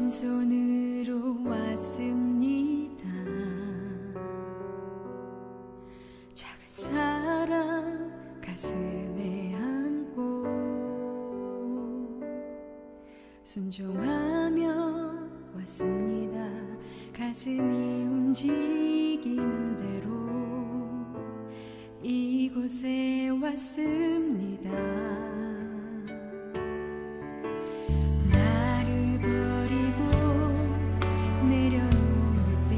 왼손으로 왔습니다. 작은 사랑 가슴에 안고 순종하며 왔습니다. 가슴이 움직이는 대로 이곳에 왔습니다. 나를 버리고 내려놓을 때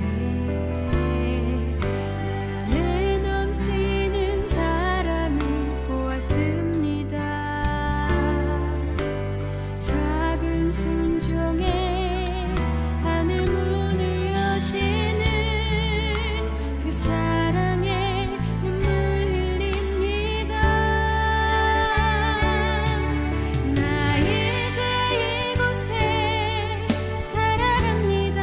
내 안에 넘치는 사랑을 보았습니다. 작은 순종에 하늘 문을 여시는 그 사랑에 눈물 흘립니다. 나 이제 이곳에 살아갑니다.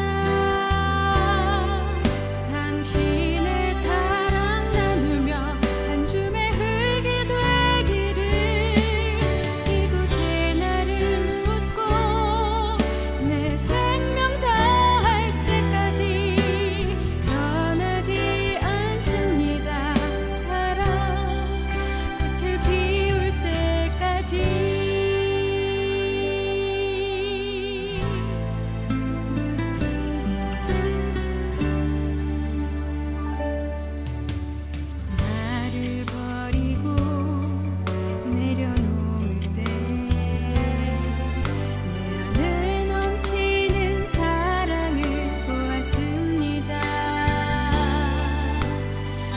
당신의 사랑 나누며 한 줌의 흙이 되기를. 이곳에 나를 묻고 내 생명 다할 때까지 떠나지 않습니다. 사랑 꽃을 피울 때까지. 나를 버리고 내려놓을 때 내 안에 넘치는 사랑을 보았습니다.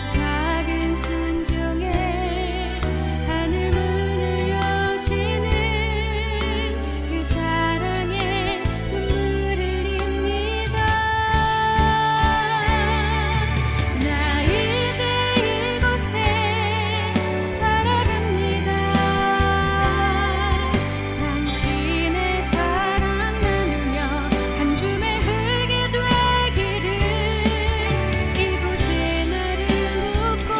작은 순종에 하늘 문을 여시는 그 사랑에 눈물 흘립니다. 나 이제 이곳에 살아갑니다. 당신의 사랑 나누며 한 줌의 흙이 되기를. 이곳에 나를 묻고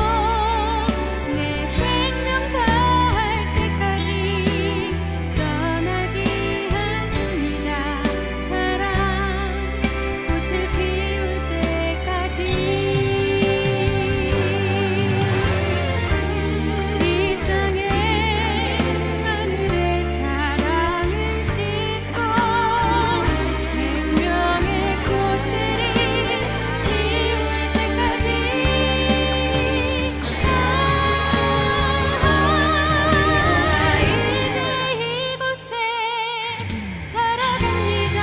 내 생명 다할 때까지 떠나지 않습니다. 사랑 꽃을 피울 때까지. 이 땅에 하늘의 사랑을 싣고 생명의 꽃들이 피울 때까지. 나 이제 이곳에 살아갑니다.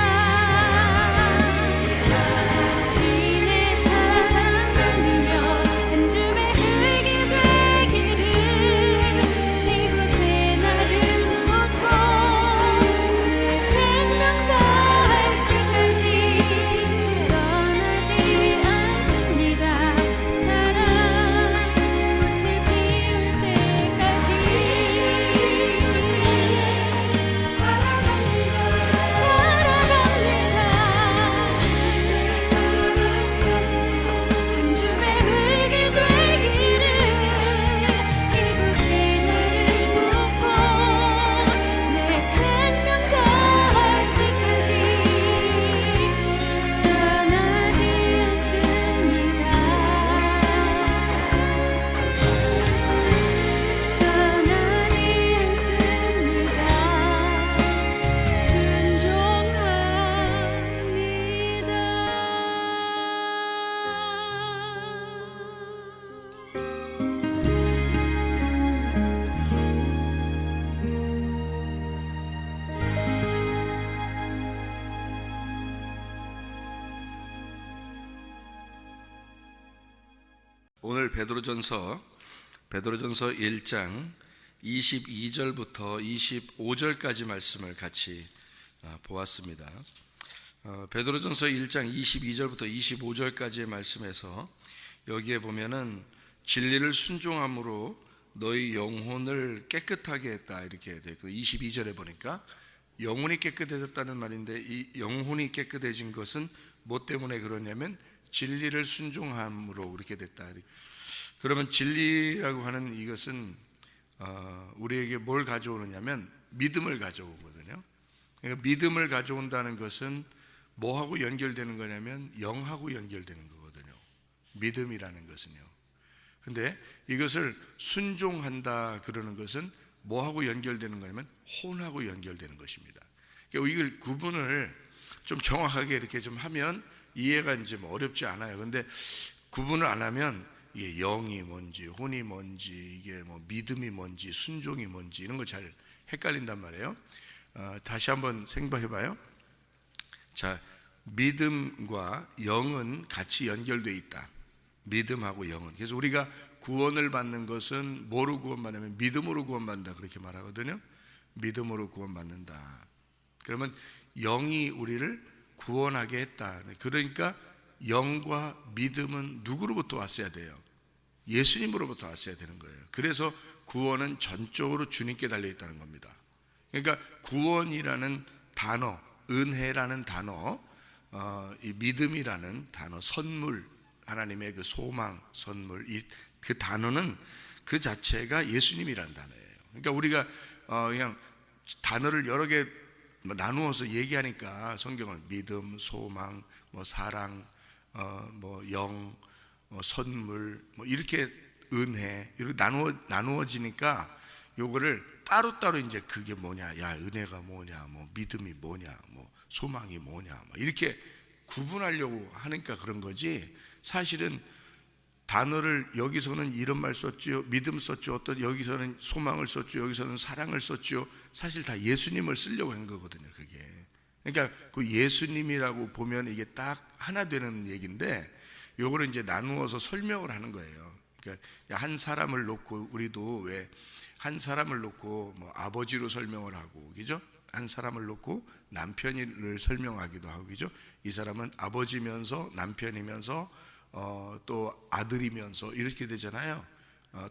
당신의 사랑 나누며 한 줌의 흙이 되기를. 이곳에 나를 묻고 내 생명 다할 때까지 떠나지 않습니다. 사랑 꽃을 피울 때까지. 한 줌의 흙이 되기를. 이곳에 나를 묻고 내 생명 다할 때까지 떠나지 않습니다. 떠나지 않습니다. 오늘 베드로전서 1장 22절부터 25절까지 말씀을 같이 보았습니다. 베드로전서 1장 22절부터 25절까지의 말씀에서 여기에 보면은 진리를 순종함으로 너희 영혼을 깨끗하게 했다 이렇게 되어 있고, 22절에 보니까 영혼이 깨끗해졌다는 말인데, 이 영혼이 깨끗해진 것은 뭐 때문에 그러냐면 진리를 순종함으로 그렇게 됐다. 그러면 진리라고 하는 이것은 우리에게 뭘 가져오느냐면 믿음을 가져오거든요. 그러니까 믿음을 가져온다는 것은 뭐하고 연결되는 거냐면 영하고 연결되는 거거든요. 믿음이라는 것은요. 근데 이것을 순종한다 그러는 것은 뭐하고 연결되는 거냐면 혼하고 연결되는 것입니다. 그러니까 이걸 구분을 좀 정확하게 이렇게 좀 하면 이해가 이제 뭐 어렵지 않아요. 근데 구분을 안 하면 이게 영이 뭔지 혼이 뭔지 이게 뭐 믿음이 뭔지 순종이 뭔지 이런 거 잘 헷갈린단 말이에요. 다시 한번 생각해봐요. 자, 믿음과 영은 같이 연결되어 있다. 믿음하고 영은. 그래서 우리가 구원을 받는 것은 뭐로 구원받냐면 믿음으로 구원받는다 그렇게 말하거든요. 믿음으로 구원받는다. 그러면 영이 우리를 구원하게 했다. 그러니까 영과 믿음은 누구로부터 왔어야 돼요? 예수님으로부터 왔어야 되는 거예요. 그래서 구원은 전적으로 주님께 달려 있다는 겁니다. 그러니까 구원이라는 단어, 은혜라는 단어, 이 믿음이라는 단어, 선물, 하나님의 그 소망, 선물, 그 단어는 그 자체가 예수님이라는 단어예요. 그러니까 우리가 그냥 단어를 여러 개 나누어서 얘기하니까 성경을 믿음, 소망, 뭐 사랑, 뭐 영, 선물, 뭐 이렇게 은혜 이렇게 나누어지니까 요거를 따로따로 이제 그게 뭐냐, 야 은혜가 뭐냐, 뭐 믿음이 뭐냐, 뭐 소망이 뭐냐, 뭐 이렇게 구분하려고 하니까 그런 거지. 사실은 단어를 여기서는 이런 말 썼죠, 믿음 썼죠, 어떤 여기서는 소망을 썼죠, 여기서는 사랑을 썼죠. 사실 다 예수님을 쓰려고 한 거거든요. 그게 그러니까 그 예수님이라고 보면 이게 딱 하나 되는 얘기인데 요거를 이제 나누어서 설명을 하는 거예요. 그러니까 한 사람을 놓고 우리도 왜 한 사람을 놓고 뭐 아버지로 설명을 하고 그죠? 한 사람을 놓고 남편을 설명하기도 하고 그죠? 이 사람은 아버지면서 남편이면서 또 아들이면서 이렇게 되잖아요.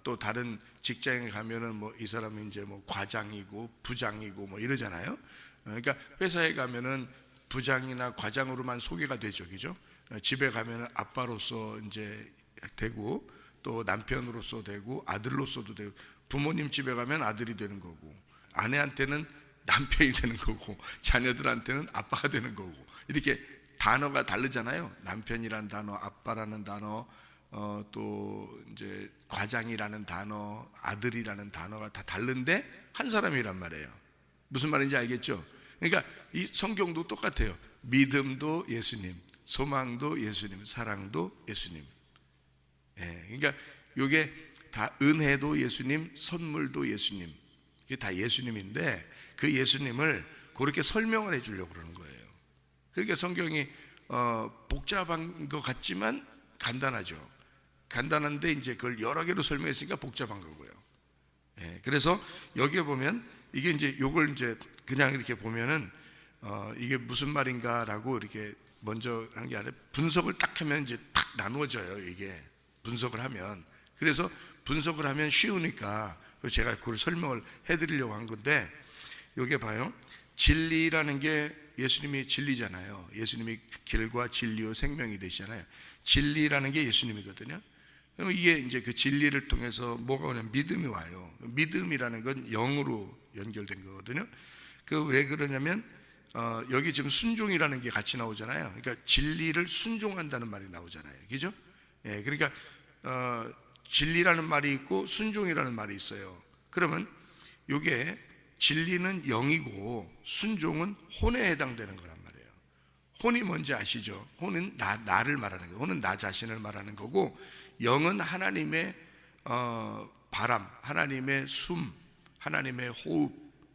또 다른 직장에 가면은 뭐 이 사람은 이제 뭐 과장이고 부장이고 뭐 이러잖아요. 그러니까 회사에 가면은 부장이나 과장으로만 소개가 되죠, 그죠? 집에 가면은 아빠로서 이제 되고 또 남편으로서 되고 아들로서도 되고 부모님 집에 가면 아들이 되는 거고 아내한테는 남편이 되는 거고 자녀들한테는 아빠가 되는 거고 이렇게 단어가 다르잖아요. 남편이라는 단어, 아빠라는 단어, 또 이제 과장이라는 단어, 아들이라는 단어가 다 다른데 한 사람이란 말이에요. 무슨 말인지 알겠죠? 그러니까 이 성경도 똑같아요. 믿음도 예수님, 소망도 예수님, 사랑도 예수님. 그러니까 이게 다 은혜도 예수님, 선물도 예수님. 이게 다 예수님인데 그 예수님을 그렇게 설명을 해주려고 그러는 거예요. 그러니까 성경이 복잡한 것 같지만 간단하죠. 간단한데 이제 그걸 여러 개로 설명했으니까 복잡한 거고요. 그래서 여기에 보면 이게 이제 요걸 이제 그냥 이렇게 보면은 이게 무슨 말인가라고 이렇게 먼저 하는 게 아니라 분석을 딱 하면 이제 탁 나누어져요. 이게 분석을 하면. 그래서 분석을 하면 쉬우니까 제가 그걸 설명을 해드리려고 한 건데 여기 봐요. 진리라는 게 예수님이 진리잖아요. 예수님이 길과 진리요 생명이 되시잖아요. 진리라는 게 예수님이거든요. 그럼 이게 이제 그 진리를 통해서 뭐가 오냐면 믿음이 와요. 믿음이라는 건 영으로 연결된 거거든요. 그 왜 그러냐면 여기 지금 순종이라는 게 같이 나오잖아요. 그러니까 진리를 순종한다는 말이 나오잖아요. 그죠? 그러니까 진리라는 말이 있고 순종이라는 말이 있어요. 그러면 이게 진리는 영이고 순종은 혼에 해당되는 거란 말이에요. 혼이 뭔지 아시죠? 혼은 나를 말하는 거예요. 혼은 나 자신을 말하는 거고 영은 하나님의 바람, 하나님의 숨, 하나님의 호흡,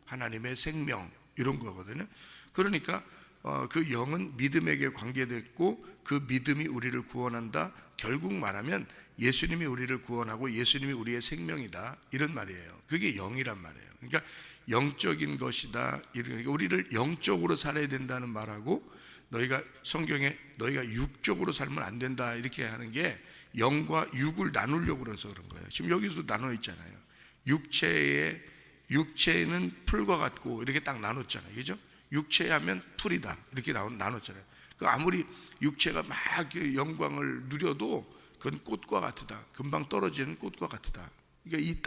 하나님의 생명 이런 거거든요. 그러니까 그 영은 믿음에게 관계됐고 그 믿음이 우리를 구원한다. 결국 말하면 예수님이 우리를 구원하고 예수님이 우리의 생명이다 이런 말이에요. 그게 영이란 말이에요. 그러니까 영적인 것이다. 그러니까 우리를 영적으로 살아야 된다는 말하고 너희가 성경에 너희가 육적으로 살면 안 된다 이렇게 하는 게 영과 육을 나누려고 그래서 그런 거예요. 지금 여기서 나눠 있잖아요. 육체는 풀과 같고 이렇게 딱 나눴잖아요. 그죠? 육체하면 풀이다 이렇게 나눴잖아요. 그 아무리 육체가 막 영광을 누려도 그건 꽃과 같으다. 금방 떨어지는 꽃과 같으다. 그러니까 이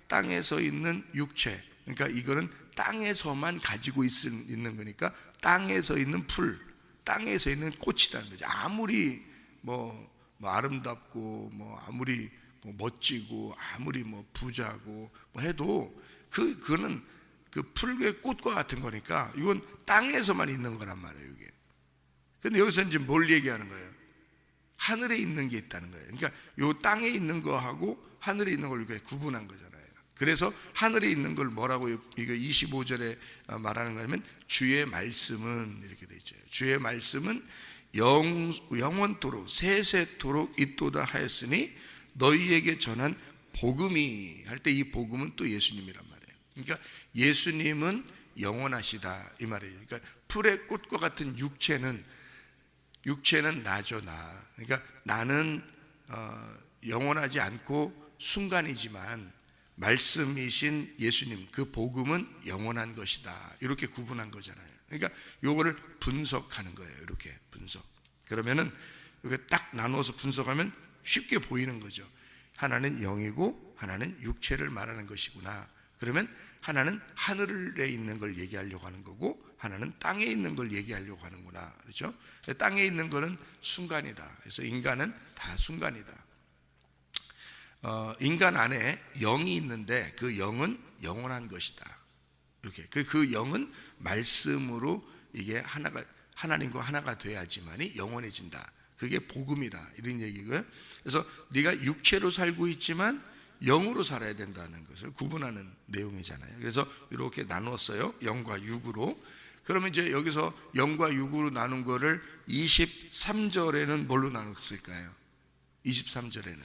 땅에서 있는 육체, 그러니까 이거는 땅에서만 가지고 있는 거니까 땅에서 있는 풀, 땅에서 있는 꽃이라는 거죠. 아무리 뭐 아름답고 뭐 아무리 뭐 멋지고 아무리 뭐 부자고 뭐 해도 그거는 그 풀의 꽃과 같은 거니까 이건 땅에서만 있는 거란 말이에요, 이게. 근데 여기서 이제 뭘 얘기하는 거예요? 하늘에 있는 게 있다는 거예요. 그러니까 요 땅에 있는 거하고 하늘에 있는 걸 이렇게 구분한 거잖아요. 그래서 하늘에 있는 걸 뭐라고 이거 25절에 말하는 거냐면 주의 말씀은 이렇게 돼 있죠. 주의 말씀은 영원토록 세세토록 있도다 하였으니 너희에게 전한 복음이 할 때 이 복음은 또 예수님이란 말이에요. 그러니까 예수님은 영원하시다 이 말이에요. 그러니까 풀의 꽃과 같은 육체는 나죠, 나. 그러니까 나는 영원하지 않고 순간이지만 말씀이신 예수님 그 복음은 영원한 것이다 이렇게 구분한 거잖아요. 그러니까 요거를 분석하는 거예요. 이렇게 분석. 그러면은 이렇게 딱 나눠서 분석하면 쉽게 보이는 거죠. 하나는 영이고 하나는 육체를 말하는 것이구나. 그러면 하나는 하늘에 있는 걸 얘기하려고 하는 거고 하나는 땅에 있는 걸 얘기하려고 하는구나. 그렇죠? 땅에 있는 거는 순간이다. 그래서 인간은 다 순간이다. 인간 안에 영이 있는데 그 영은 영원한 것이다. 이렇게 그 영은 말씀으로 이게 하나님과 하나가 돼야지만이 영원해진다. 그게 복음이다. 이런 얘기고요. 그래서 네가 육체로 살고 있지만 영으로 살아야 된다는 것을 구분하는 내용이잖아요. 그래서 이렇게 나눴어요. 영과 육으로. 그러면 이제 여기서 영과 육으로 나눈 거를 23절에는 뭘로 나눴을까요? 23절에는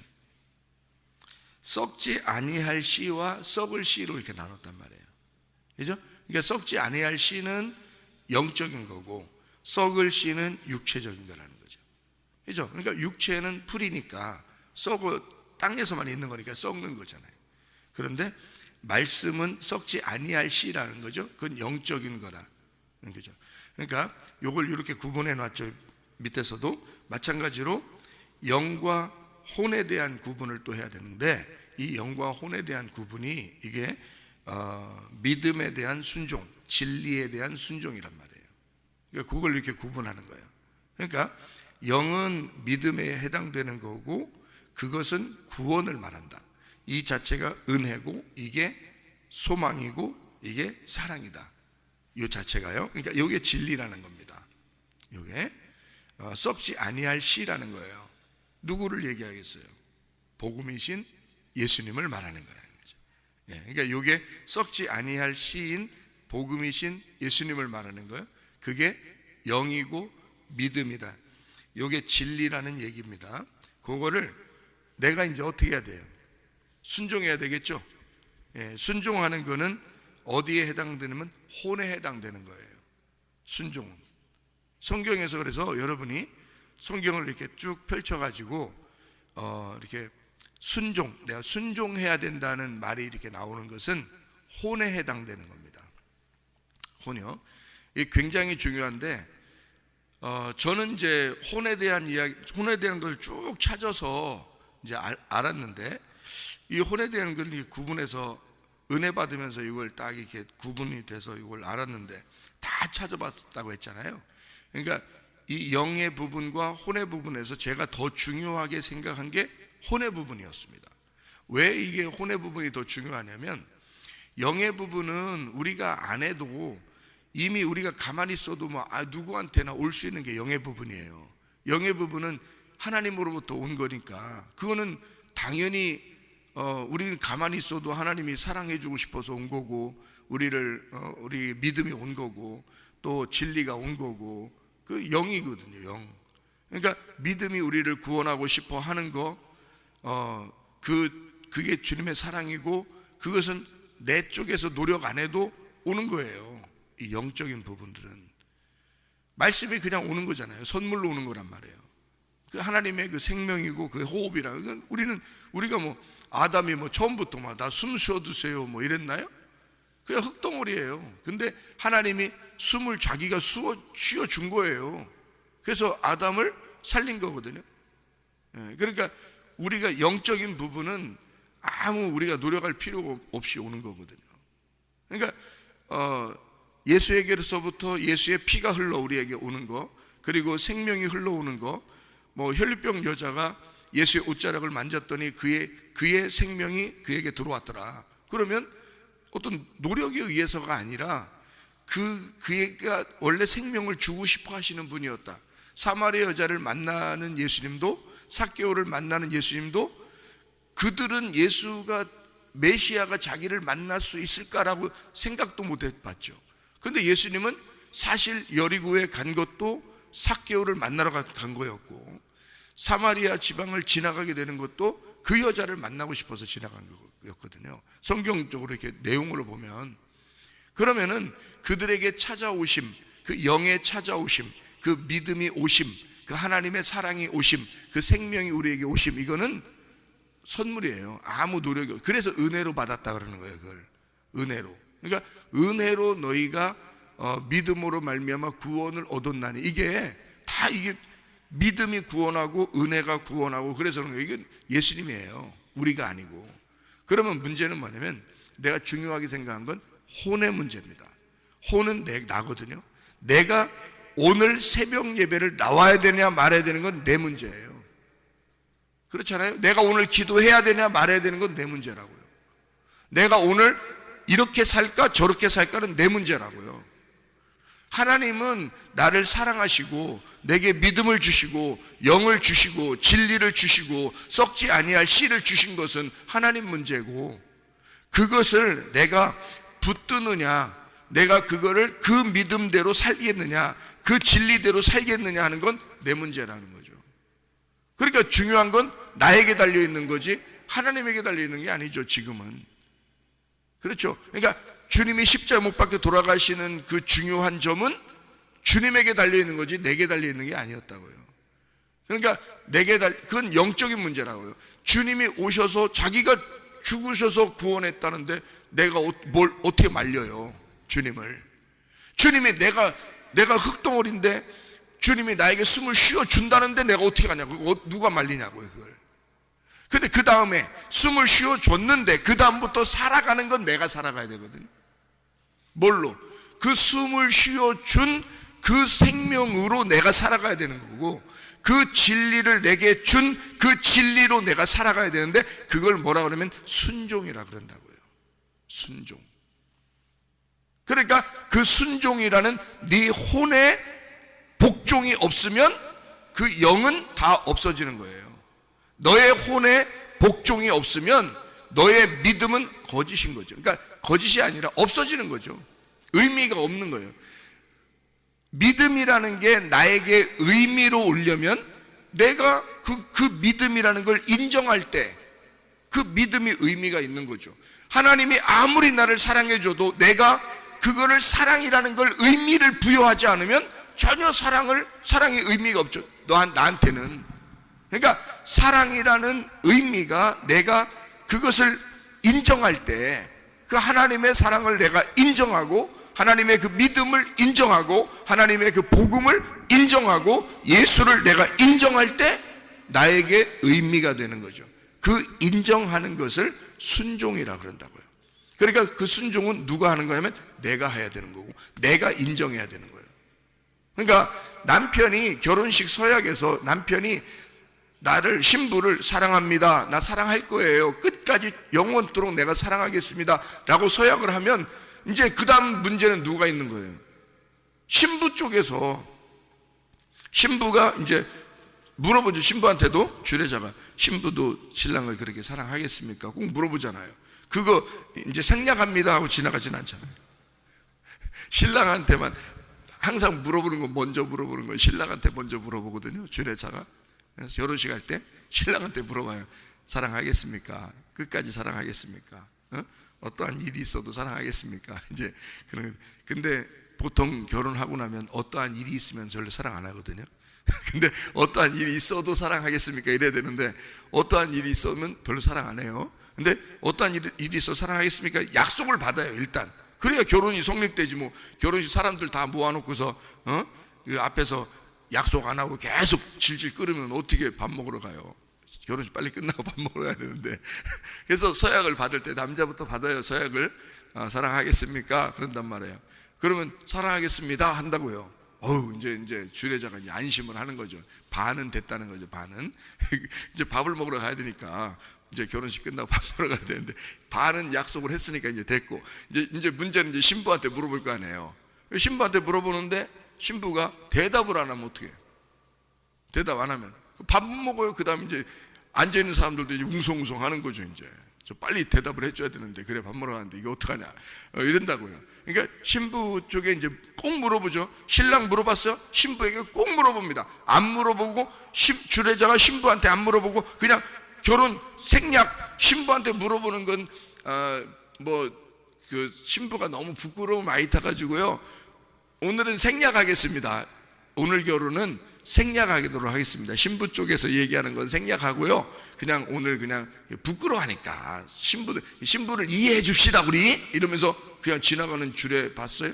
썩지 아니할 씨와 썩을 씨로 이렇게 나눴단 말이에요. 그죠? 그러니까 썩지 아니할 씨는 영적인 거고 썩을 씨는 육체적인 거라는 거죠. 그죠? 그러니까 육체는 풀이니까 땅에서만 있는 거니까 썩는 거잖아요. 그런데 말씀은 썩지 아니할 씨라는 거죠. 그건 영적인 거라는 거죠. 그러니까 요걸 이렇게 구분해 놨죠. 밑에서도 마찬가지로 영과 혼에 대한 구분을 또 해야 되는데 이 영과 혼에 대한 구분이 이게 믿음에 대한 순종, 진리에 대한 순종이란 말이에요. 그러니까 그걸 이렇게 구분하는 거예요. 그러니까 영은 믿음에 해당되는 거고 그것은 구원을 말한다. 이 자체가 은혜고 이게 소망이고 이게 사랑이다. 이 자체가요. 그러니까 이게 진리라는 겁니다. 이게 썩지 아니할 씨라는 거예요. 누구를 얘기하겠어요? 복음이신 예수님을 말하는 거라는 거죠. 그러니까 이게 썩지 아니할 씨인 복음이신 예수님을 말하는 거예요. 그게 영이고 믿음이다. 이게 진리라는 얘기입니다. 그거를 내가 이제 어떻게 해야 돼요? 순종해야 되겠죠. 순종하는 거는 어디에 해당되냐면 혼에 해당되는 거예요. 순종은 성경에서 그래서 여러분이 성경을 이렇게 쭉 펼쳐가지고 이렇게 내가 순종해야 된다는 말이 이렇게 나오는 것은 혼에 해당되는 겁니다. 혼이요. 이게 굉장히 중요한데 저는 이제 혼에 대한 걸 쭉 찾아서 이제 알았는데 이 혼에 대한 걸 구분해서 은혜 받으면서 이걸 딱 이렇게 구분이 돼서 이걸 알았는데 다 찾아봤다고 했잖아요. 그러니까 이 영의 부분과 혼의 부분에서 제가 더 중요하게 생각한 게 혼의 부분이었습니다. 왜 이게 혼의 부분이 더 중요하냐면 영의 부분은 우리가 안 해도 이미 우리가 가만히 있어도 누구한테나 올 수 있는 게 영의 부분이에요. 영의 부분은 하나님으로부터 온 거니까 그거는 당연히 우리는 가만히 있어도 하나님이 사랑해 주고 싶어서 온 거고 우리 믿음이 온 거고 또 진리가 온 거고 그 영이거든요. 영. 그러니까 믿음이 우리를 구원하고 싶어 하는 거 그게 주님의 사랑이고 그것은 내 쪽에서 노력 안 해도 오는 거예요. 이 영적인 부분들은 말씀이 그냥 오는 거잖아요. 선물로 오는 거란 말이에요. 그 하나님의 그 생명이고 그 호흡이라. 우리가 아담이 처음부터 나 숨 쉬어두세요 이랬나요? 그냥 흙덩어리예요. 근데 하나님이 숨을 자기가 쉬어준 거예요. 그래서 아담을 살린 거거든요. 그러니까 우리가 영적인 부분은 아무 우리가 노력할 필요가 없이 오는 거거든요. 그러니까 예수에게로서부터 예수의 피가 흘러 우리에게 오는 거, 그리고 생명이 흘러오는 거, 뭐 혈류병 여자가 예수의 옷자락을 만졌더니 그의 생명이 그에게 들어왔더라. 그러면 어떤 노력에 의해서가 아니라 그가 원래 생명을 주고 싶어 하시는 분이었다. 사마리아 여자를 만나는 예수님도, 삭개오를 만나는 예수님도 그들은 예수가 메시아가 자기를 만날 수 있을까라고 생각도 못 해봤죠. 그런데 예수님은 사실 여리고에 간 것도 삭개오를 만나러 간 거였고, 사마리아 지방을 지나가게 되는 것도 그 여자를 만나고 싶어서 지나간 거였거든요. 성경적으로 이렇게 내용으로 보면, 그러면은 그들에게 찾아오심, 그 영의 찾아오심, 그 믿음이 오심, 그 하나님의 사랑이 오심, 그 생명이 우리에게 오심, 이거는 선물이에요. 아무 노력이. 그래서 은혜로 받았다 그러는 거예요. 그걸 은혜로. 그러니까 은혜로 너희가 믿음으로 말미암아 구원을 얻었나니, 이게 다 이게 믿음이 구원하고 은혜가 구원하고, 그래서 그런 거예요. 이게 예수님이에요, 우리가 아니고. 그러면 문제는 뭐냐면, 내가 중요하게 생각한 건 혼의 문제입니다. 혼은 나거든요. 내가 오늘 새벽 예배를 나와야 되냐 말아야 되는 건 내 문제예요. 그렇잖아요. 내가 오늘 기도해야 되냐 말아야 되는 건 내 문제라고요. 내가 오늘 이렇게 살까 저렇게 살까는 내 문제라고요. 하나님은 나를 사랑하시고 내게 믿음을 주시고 영을 주시고 진리를 주시고 썩지 아니할 씨를 주신 것은 하나님 문제고, 그것을 내가 붙드느냐, 내가 그거를 그 믿음대로 살겠느냐, 그 진리대로 살겠느냐 하는 건 내 문제라는 거죠. 그러니까 중요한 건 나에게 달려있는 거지 하나님에게 달려있는 게 아니죠, 지금은. 그렇죠. 그러니까 주님이 십자가 못 박혀 돌아가시는 그 중요한 점은 주님에게 달려있는 거지 내게 달려있는 게 아니었다고요. 그러니까 그건 영적인 문제라고요. 주님이 오셔서 자기가 죽으셔서 구원했다는데 내가 뭘 어떻게 말려요, 주님을. 주님이 내가 흙덩어리인데 주님이 나에게 숨을 쉬어준다는데 내가 어떻게 하냐고, 누가 말리냐고요, 그걸. 근데 그 다음에 숨을 쉬어줬는데 그 다음부터 살아가는 건 내가 살아가야 되거든요. 뭘로? 그 숨을 쉬어준 그 생명으로 내가 살아가야 되는 거고, 그 진리를 내게 준 그 진리로 내가 살아가야 되는데, 그걸 뭐라 그러면 순종이라 그런다고요. 순종. 그러니까 그 순종이라는 네 혼에 복종이 없으면 그 영은 다 없어지는 거예요. 너의 혼에 복종이 없으면 너의 믿음은 거짓인 거죠. 그러니까 거짓이 아니라 없어지는 거죠. 의미가 없는 거예요. 믿음이라는 게 나에게 의미로 오려면 내가 그 믿음이라는 걸 인정할 때 그 믿음이 의미가 있는 거죠. 하나님이 아무리 나를 사랑해줘도 내가 그거를 사랑이라는 걸 의미를 부여하지 않으면 전혀 사랑의 의미가 없죠, 나한테는. 그러니까 사랑이라는 의미가 내가 그것을 인정할 때, 그 하나님의 사랑을 내가 인정하고 하나님의 그 믿음을 인정하고 하나님의 그 복음을 인정하고 예수를 내가 인정할 때 나에게 의미가 되는 거죠. 그 인정하는 것을 순종이라 그런다고요. 그러니까 그 순종은 누가 하는 거냐면 내가 해야 되는 거고 내가 인정해야 되는 거예요. 그러니까 남편이 결혼식 서약에서 남편이 신부를 사랑합니다, 나 사랑할 거예요, 끝까지 영원토록 내가 사랑하겠습니다 라고 서약을 하면 이제 그 다음 문제는 누가 있는 거예요? 신부 쪽에서. 신부가 이제 물어보죠. 신부한테도 주례자가 신부도 신랑을 그렇게 사랑하겠습니까? 꼭 물어보잖아요. 그거 이제 생략합니다 하고 지나가진 않잖아요. 신랑한테만 항상 물어보는 거, 먼저 물어보는 건 신랑한테 먼저 물어보거든요, 주례자가. 그래서 결혼식 할 때 신랑한테 물어봐요. 사랑하겠습니까? 끝까지 사랑하겠습니까? 어떠한 일이 있어도 사랑하겠습니까? 이제 근데 보통 결혼하고 나면 어떠한 일이 있으면 별로 사랑 안 하거든요. 근데 어떠한 일이 있어도 사랑하겠습니까? 이래야 되는데 어떠한 일이 있으면 별로 사랑 안 해요. 근데 어떠한 일이 있어 사랑하겠습니까? 약속을 받아요, 일단. 그래야 결혼이 성립되지. 뭐 결혼식 사람들 다 모아놓고서 그 앞에서 약속 안 하고 계속 질질 끓으면 어떻게 밥 먹으러 가요? 결혼식 빨리 끝나고 밥 먹으러 가야 되는데. 그래서 서약을 받을 때 남자부터 받아요, 서약을. 사랑하겠습니까? 그런단 말이에요. 그러면 사랑하겠습니다 한다고요. 이제 주례자가 이제 안심을 하는 거죠. 반은 됐다는 거죠. 반은 이제 밥을 먹으러 가야 되니까, 이제 결혼식 끝나고 밥 먹으러 가야 되는데 반은 약속을 했으니까 이제 됐고, 이제 문제는 이제 신부한테 물어볼 거 아니에요. 신부한테 물어보는데 신부가 대답을 안 하면 어떻게 해요? 대답 안 하면 밥 먹어요. 그 다음에 이제 앉아 있는 사람들도 이제 웅성웅성 하는 거죠. 이제 저 빨리 대답을 해줘야 되는데, 그래 밥 먹으러 가는데 이거 어떡하냐 이런다고요. 그러니까 신부 쪽에 이제 꼭 물어보죠. 신랑 물어봤어요? 신부에게 꼭 물어봅니다. 안 물어보고, 주례자가 신부한테 안 물어보고 그냥 결혼 생략. 신부한테 물어보는 건 그 신부가 너무 부끄러움 많이 타가지고요, 오늘은 생략하겠습니다. 오늘 결혼은 생략하도록 하겠습니다. 신부 쪽에서 얘기하는 건 생략하고요, 그냥 오늘 그냥 부끄러워하니까 신부를 이해해 줍시다 우리, 이러면서 그냥 지나가는 주례 봤어요?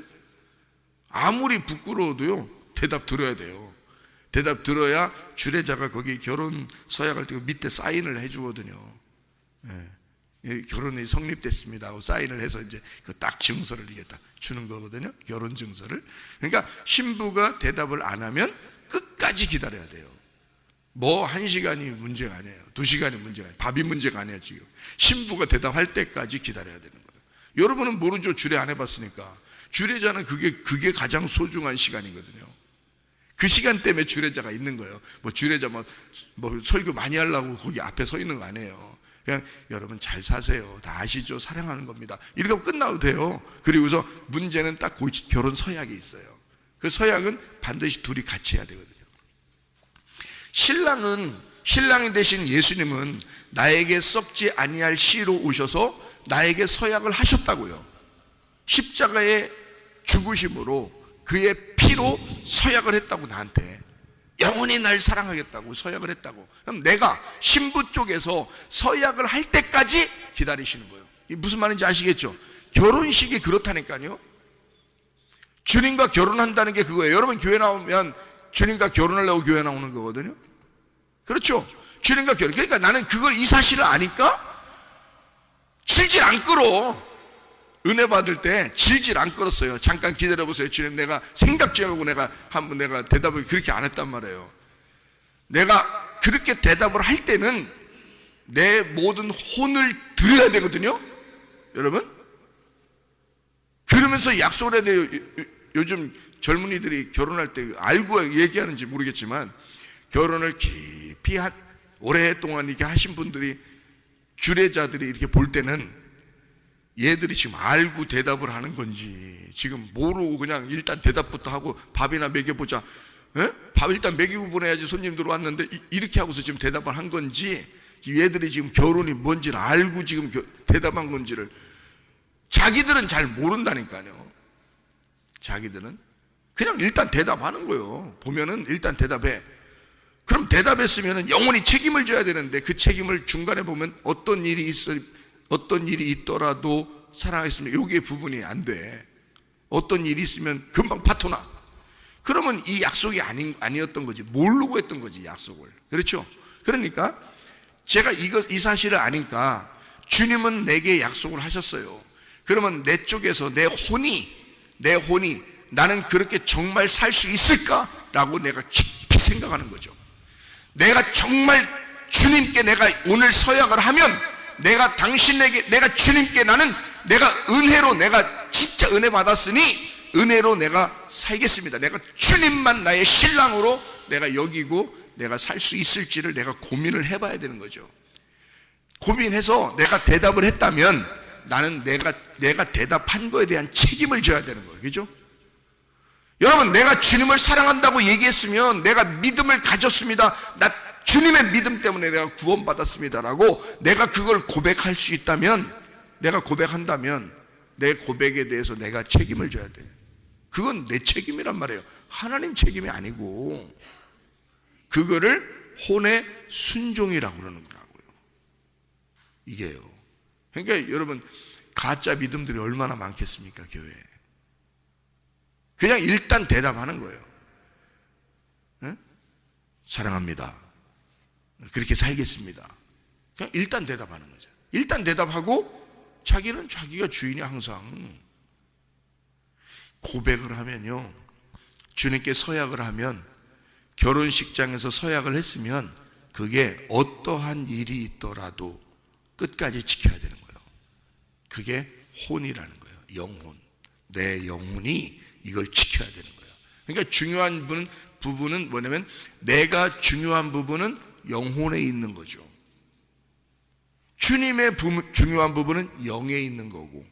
아무리 부끄러워도요 대답 들어야 돼요. 대답 들어야 주례자가 거기 결혼 서약할 때 밑에 사인을 해주거든요. 결혼이 성립됐습니다 하고 사인을 해서 이제 그 딱 증서를 이게 딱 주는 거거든요. 결혼 증서를. 그러니까 신부가 대답을 안 하면 끝까지 기다려야 돼요. 뭐 1시간이 문제가 아니에요. 2시간이 문제가 아니에요. 밥이 문제가 아니에요. 지금 신부가 대답할 때까지 기다려야 되는 거예요. 여러분은 모르죠. 주례 안 해봤으니까. 주례자는 그게 가장 소중한 시간이거든요. 그 시간 때문에 주례자가 있는 거예요. 뭐 주례자 뭐 설교 많이 하려고 거기 앞에 서 있는 거 아니에요. 그냥 여러분 잘 사세요. 다 아시죠? 사랑하는 겁니다. 이렇게 하고 끝나도 돼요. 그리고서 문제는 딱 결혼 서약이 있어요. 그 서약은 반드시 둘이 같이 해야 되거든요. 신랑이 되신 예수님은 나에게 썩지 아니할 씨로 오셔서 나에게 서약을 하셨다고요. 십자가의 죽으심으로 그의 피로 서약을 했다고, 나한테 영원히 날 사랑하겠다고 서약을 했다고. 그럼 내가 신부 쪽에서 서약을 할 때까지 기다리시는 거예요. 이게 무슨 말인지 아시겠죠? 결혼식이 그렇다니까요. 주님과 결혼한다는 게 그거예요. 여러분 교회 나오면 주님과 결혼하려고 교회 나오는 거거든요. 그렇죠? 주님과 결혼. 그러니까 나는 이 사실을 아니까 질질 안 끌어. 은혜 받을 때 질질 안 끌었어요. 잠깐 기다려보세요. 주님, 내가 생각 좀 하고 내가 대답을 그렇게 안 했단 말이에요. 내가 그렇게 대답을 할 때는 내 모든 혼을 드려야 되거든요. 여러분, 그러면서 약속을 해야 돼요. 요즘 젊은이들이 결혼할 때 알고 얘기하는지 모르겠지만, 결혼을 깊이 오랫동안 이렇게 하신 분들이, 주례자들이 이렇게 볼 때는 얘들이 지금 알고 대답을 하는 건지, 지금 모르고 그냥 일단 대답부터 하고 밥이나 먹여보자, 밥 일단 먹이고 보내야지 손님들 왔는데, 이렇게 하고서 지금 대답을 한 건지, 얘들이 지금 결혼이 뭔지를 알고 지금 대답한 건지를 자기들은 잘 모른다니까요. 자기들은 그냥 일단 대답하는 거예요. 보면은 일단 대답해. 그럼 대답했으면 영원히 책임을 져야 되는데, 그 책임을 중간에 보면 어떤 일이 있더라도 사랑하겠습니다, 여기에 부분이 안 돼. 어떤 일이 있으면 금방 파토나. 그러면 이 약속이 아니었던 거지. 모르고 했던 거지, 약속을. 그렇죠? 그러니까 제가 이 사실을 아니까 주님은 내게 약속을 하셨어요. 그러면 내 쪽에서 내 혼이 나는 그렇게 정말 살 수 있을까라고 내가 깊이 생각하는 거죠. 내가 정말 주님께 내가 오늘 서약을 하면, 내가 주님께 내가 은혜로, 내가 진짜 은혜 받았으니 은혜로 내가 살겠습니다. 내가 주님만 나의 신랑으로 내가 여기고 내가 살 수 있을지를 내가 고민을 해봐야 되는 거죠. 고민해서 내가 대답을 했다면 나는 내가 대답한 거에 대한 책임을 져야 되는 거예요. 그죠? 여러분, 내가 주님을 사랑한다고 얘기했으면, 내가 믿음을 가졌습니다, 나 주님의 믿음 때문에 내가 구원받았습니다라고 내가 그걸 고백할 수 있다면, 내가 고백한다면 내 고백에 대해서 내가 책임을 져야 돼. 그건 내 책임이란 말이에요. 하나님 책임이 아니고, 그거를 혼의 순종이라고 그러는 거라고요. 이게요. 그러니까 여러분, 가짜 믿음들이 얼마나 많겠습니까, 교회에. 그냥 일단 대답하는 거예요. 사랑합니다, 그렇게 살겠습니다. 그냥 일단 대답하는 거죠. 일단 대답하고 자기는 자기가 주인이. 항상 고백을 하면요, 주님께 서약을 하면, 결혼식장에서 서약을 했으면 그게 어떠한 일이 있더라도 끝까지 지켜야 되는 거예요. 그게 혼이라는 거예요. 영혼. 내 영혼이 이걸 지켜야 되는 거예요. 그러니까 중요한 부분은 뭐냐면, 내가 중요한 부분은 영혼에 있는 거죠. 주님의 중요한 부분은 영에 있는 거고,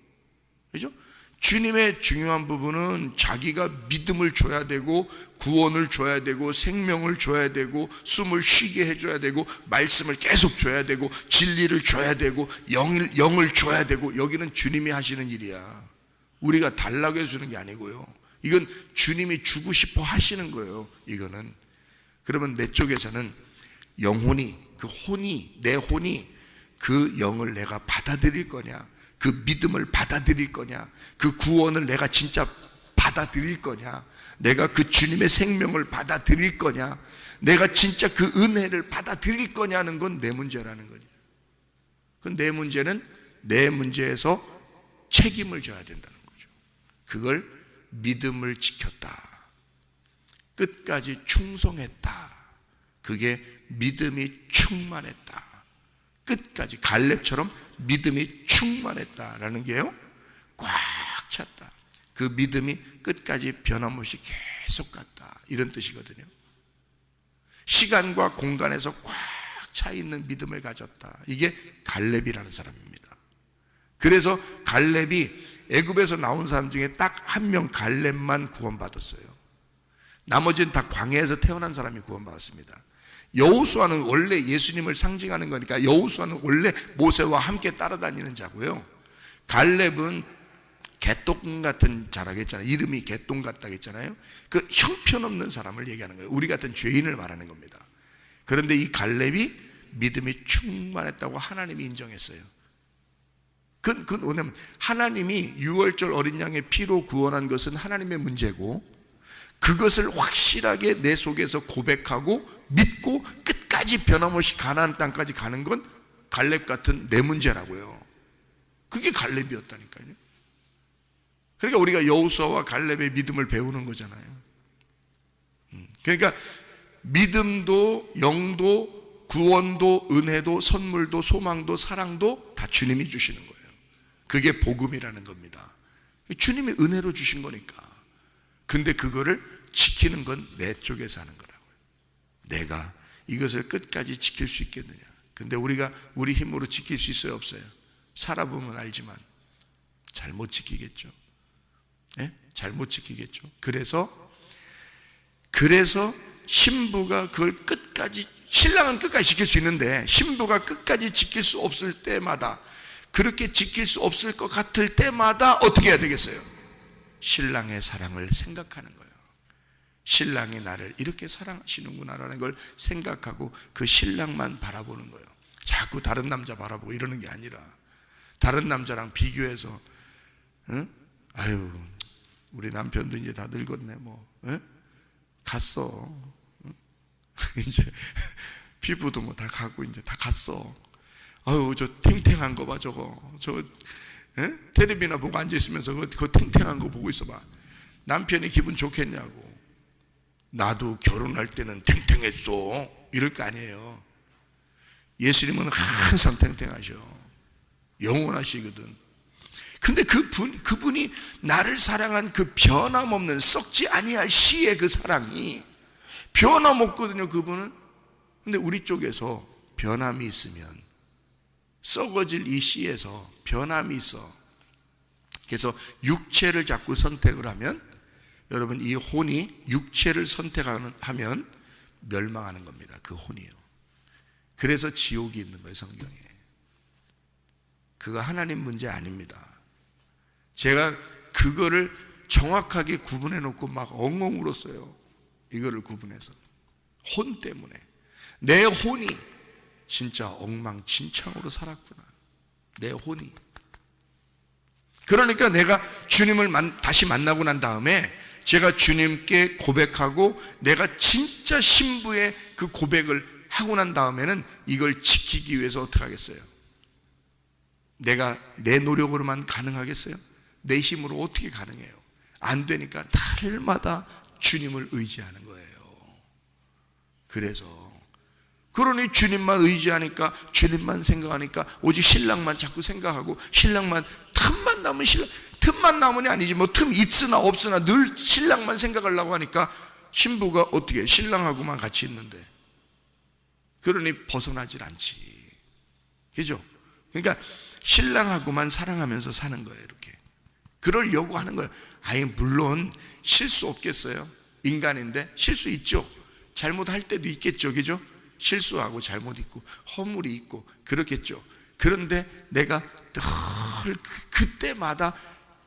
그죠? 주님의 중요한 부분은 자기가 믿음을 줘야 되고, 구원을 줘야 되고, 생명을 줘야 되고, 숨을 쉬게 해줘야 되고, 말씀을 계속 줘야 되고, 진리를 줘야 되고, 영을 줘야 되고. 여기는 주님이 하시는 일이야. 우리가 달라고 해주는 게 아니고요. 이건 주님이 주고 싶어 하시는 거예요. 이거는. 그러면 내 쪽에서는 영혼이, 그 혼이, 내 혼이 그 영을 내가 받아들일 거냐, 그 믿음을 받아들일 거냐, 그 구원을 내가 진짜 받아들일 거냐, 내가 그 주님의 생명을 받아들일 거냐, 내가 진짜 그 은혜를 받아들일 거냐는 건 내 문제라는 거죠. 그 내 문제는 내 문제에서 책임을 져야 된다는 거죠. 그걸 믿음을 지켰다, 끝까지 충성했다, 그게 믿음이 충만했다, 끝까지 갈렙처럼 믿음이 충만했다라는 게요, 꽉 찼다. 그 믿음이 끝까지 변함없이 계속 갔다, 이런 뜻이거든요. 시간과 공간에서 꽉 차 있는 믿음을 가졌다. 이게 갈렙이라는 사람입니다. 그래서 갈렙이 애굽에서 나온 사람 중에 딱 한 명, 갈렙만 구원받았어요. 나머지는 다 광야에서 태어난 사람이 구원받았습니다. 여호수아는 원래 예수님을 상징하는 거니까 여호수아는 원래 모세와 함께 따라다니는 자고요. 갈렙은 개똥 같은 자라겠잖아요. 이름이 개똥 같다고 했잖아요. 그 형편없는 사람을 얘기하는 거예요. 우리 같은 죄인을 말하는 겁니다. 그런데 이 갈렙이 믿음이 충만했다고 하나님이 인정했어요. 그건 뭐냐면, 하나님이 유월절 어린 양의 피로 구원한 것은 하나님의 문제고, 그것을 확실하게 내 속에서 고백하고 믿고 끝까지 변함없이 가나안 땅까지 가는 건 갈렙 같은 내 문제라고요. 그게 갈렙이었다니까요. 그러니까 우리가 여호수아와 갈렙의 믿음을 배우는 거잖아요. 그러니까 믿음도 영도 구원도 은혜도 선물도 소망도 사랑도 다 주님이 주시는 거예요. 그게 복음이라는 겁니다. 주님이 은혜로 주신 거니까. 근데 그거를 지키는 건 내 쪽에서 하는 거라고요. 내가 이것을 끝까지 지킬 수 있겠느냐. 근데 우리가 우리 힘으로 지킬 수 있어요, 없어요? 살아보면 알지만 잘 못 지키겠죠. 네? 잘 못 지키겠죠. 그래서 신부가 그걸 끝까지, 신랑은 끝까지 지킬 수 있는데 신부가 끝까지 지킬 수 없을 때마다, 그렇게 지킬 수 없을 것 같을 때마다 어떻게 해야 되겠어요? 신랑의 사랑을 생각하는 거예요. 신랑이 나를 이렇게 사랑하시는구나라는 걸 생각하고 그 신랑만 바라보는 거예요. 자꾸 다른 남자 바라보고 이러는 게 아니라, 다른 남자랑 비교해서 아유 우리 남편도 이제 다 늙었네, 뭐 갔어. 이제 피부도 뭐 다 가고 이제 다 갔어. 아유 저 탱탱한 거 봐, 저 텔레비나 보고 앉아 있으면서 그 탱탱한 거 보고 있어봐. 남편이 기분 좋겠냐고. 나도 결혼할 때는 탱탱했어, 이럴 거 아니에요. 예수님은 항상 탱탱하셔. 영원하시거든. 근데 그분이 나를 사랑한 그 변함없는 썩지 아니할 시의 그 사랑이 변함없거든요, 그분은. 근데 우리 쪽에서 변함이 있으면, 썩어질 이 씨에서 변함이 있어. 그래서 육체를 자꾸 선택을 하면, 여러분 이 혼이 육체를 선택하면 멸망하는 겁니다. 그 혼이요. 그래서 지옥이 있는 거예요, 성경에. 그거 하나님 문제 아닙니다. 제가 그거를 정확하게 구분해 놓고 막 엉엉 울었어요. 이거를 구분해서. 혼 때문에. 내 혼이 진짜 엉망진창으로 살았구나, 내 혼이. 그러니까 내가 주님을 다시 만나고 난 다음에 제가 주님께 고백하고 내가 진짜 신부의 그 고백을 하고 난 다음에는 이걸 지키기 위해서 어떻게 하겠어요? 내가 내 노력으로만 가능하겠어요? 내 힘으로 어떻게 가능해요? 안 되니까 날마다 주님을 의지하는 거예요. 그래서 그러니 주님만 의지하니까, 주님만 생각하니까 오직 신랑만 자꾸 생각하고, 신랑만 틈만 나면 틈만 나면이 아니지, 뭐 틈 있으나 없으나 늘 신랑만 생각하려고 하니까 신부가 어떻게 신랑하고만 같이 있는데, 그러니 벗어나질 않지. 그죠? 그러니까 신랑하고만 사랑하면서 사는 거예요. 이렇게 그러려고 하는 거예요. 아예 물론 실수 없겠어요? 인간인데 실수 있죠. 잘못할 때도 있겠죠. 그죠? 실수하고 잘못 있고 허물이 있고 그렇겠죠. 그런데 내가 늘 그때마다